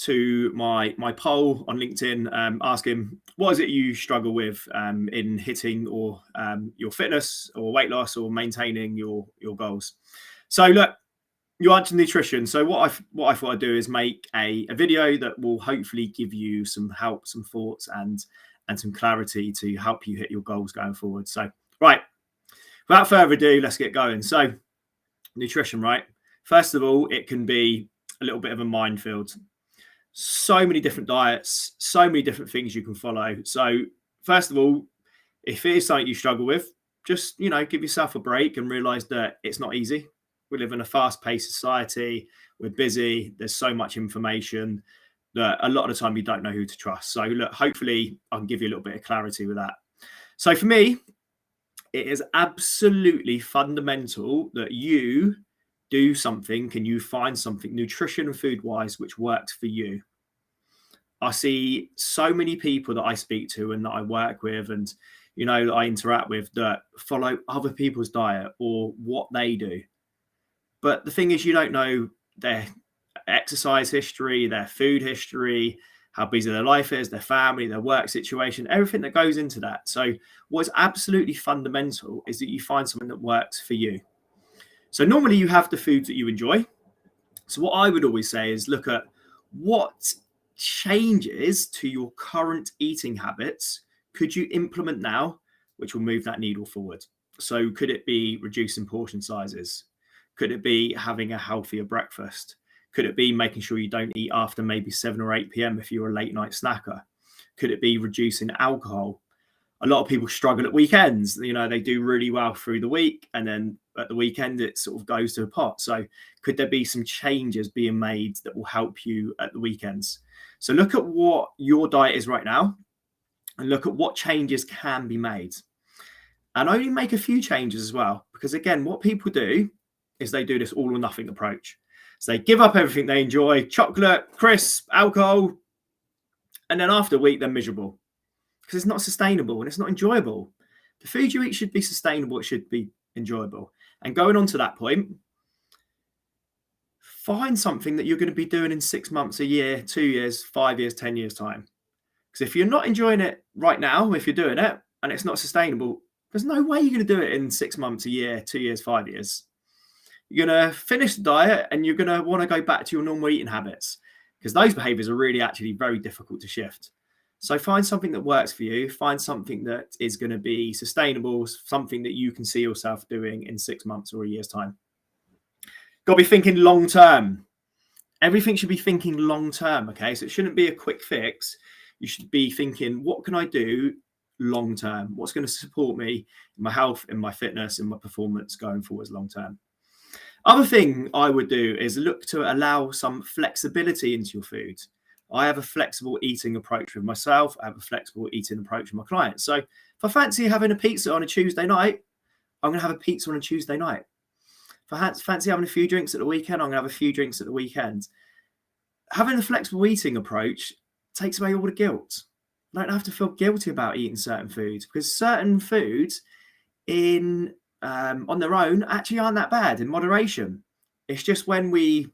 to my poll on LinkedIn, asking what is it you struggle with in hitting or your fitness or weight loss or maintaining your goals. So look, you answered nutrition. So what I thought I'd do is make a video that will hopefully give you some help, some thoughts, and some clarity to help you hit your goals going forward. So right, without further ado, let's get going. So nutrition, right? First of all, it can be a little bit of a minefield. So many different diets, so many different things you can follow. So first of all, if it is something you struggle with, just, give yourself a break and realize that it's not easy. We live in a fast-paced society. We're busy. There's so much information that a lot of the time you don't know who to trust. So look, hopefully I can give you a little bit of clarity with that. So for me, it is absolutely fundamental that you do something and you find something nutrition and food wise which works for you. I see so many people that I speak to and that I work with and that I interact with that follow other people's diet or what they do. But the thing is, you don't know their exercise history, their food history, how busy their life is, their family, their work situation, everything that goes into that. So what's absolutely fundamental is that you find something that works for you. So normally you have the foods that you enjoy. So what I would always say is look at what changes to your current eating habits could you implement now, which will move that needle forward. So could it be reducing portion sizes? Could it be having a healthier breakfast? Could it be making sure you don't eat after maybe 7 or 8 p.m. if you're a late night snacker? Could it be reducing alcohol? A lot of people struggle at weekends. They do really well through the week, and then at the weekend it sort of goes to a pot. So could there be some changes being made that will help you at the weekends? So look at what your diet is right now and look at what changes can be made. And only make a few changes as well, because again, what people do is they do this all or nothing approach. So they give up everything they enjoy, chocolate, crisp, alcohol, and then after a week, they're miserable because it's not sustainable and it's not enjoyable. The food you eat should be sustainable. It should be enjoyable. And going on to that point, find something that you're going to be doing in 6 months, a year, 2 years, 5 years, 10 years time. Because if you're not enjoying it right now, if you're doing it and it's not sustainable, there's no way you're going to do it in 6 months, a year, 2 years, 5 years. You're going to finish the diet and you're going to want to go back to your normal eating habits because those behaviors are really actually very difficult to shift. So find something that works for you. Find something that is going to be sustainable, something that you can see yourself doing in 6 months or a year's time. Got to be thinking long term. Everything should be thinking long term, okay? So it shouldn't be a quick fix. You should be thinking, what can I do long term? What's going to support me in my health, in my fitness, in my performance going forwards long term? Other thing I would do is look to allow some flexibility into your food. I have a flexible eating approach with myself. I have a flexible eating approach with my clients. So if I fancy having a pizza on a Tuesday night, I'm going to have a pizza on a Tuesday night. If I fancy having a few drinks at the weekend, I'm going to have a few drinks at the weekend. Having a flexible eating approach takes away all the guilt. I don't have to feel guilty about eating certain foods because certain foods on their own actually aren't that bad in moderation. It's just when we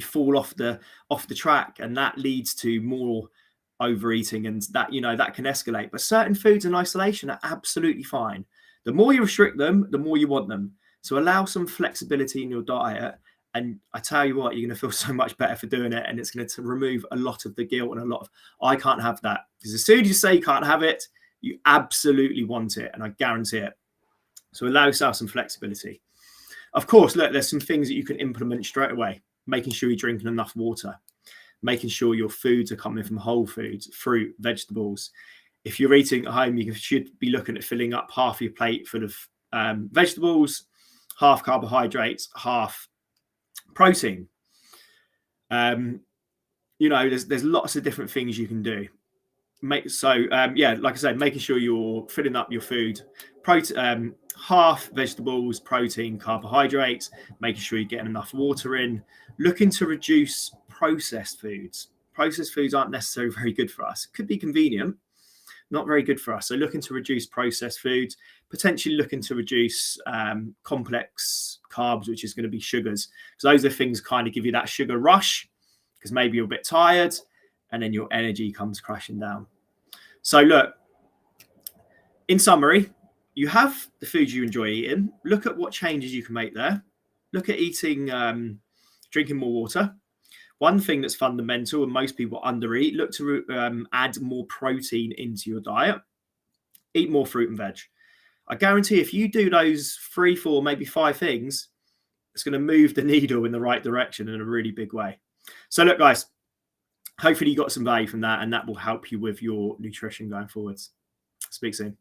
fall off the track and that leads to more overeating and that can escalate. But certain foods in isolation are absolutely fine. The more you restrict them, the more you want them. So allow some flexibility in your diet. And I tell you what, you're going to feel so much better for doing it. And it's going to remove a lot of the guilt and a lot of, I can't have that. Because as soon as you say you can't have it, you absolutely want it. And I guarantee it. So allow yourself some flexibility. Of course, look, there's some things that you can implement straight away. Making sure you're drinking enough water. Making sure your foods are coming from whole foods, fruit, vegetables. If you're eating at home, you should be looking at filling up half your plate full of vegetables, half carbohydrates, half protein. There's lots of different things you can do. Like I said, making sure you're filling up your food, half vegetables, protein, carbohydrates, making sure you're getting enough water in, looking to reduce processed foods. Processed foods aren't necessarily very good for us. Could be convenient, not very good for us. So looking to reduce processed foods, potentially looking to reduce complex carbs, which is going to be sugars. So those are things kind of give you that sugar rush. because maybe you're a bit tired and then your energy comes crashing down. So look, in summary, you have the foods you enjoy eating. Look at what changes you can make there. Look at eating, drinking more water. One thing that's fundamental and most people undereat, look to add more protein into your diet. Eat more fruit and veg. I guarantee if you do those 3, 4, maybe 5 things, it's going to move the needle in the right direction in a really big way. So look, guys, hopefully you got some value from that, and that will help you with your nutrition going forwards. Speak soon.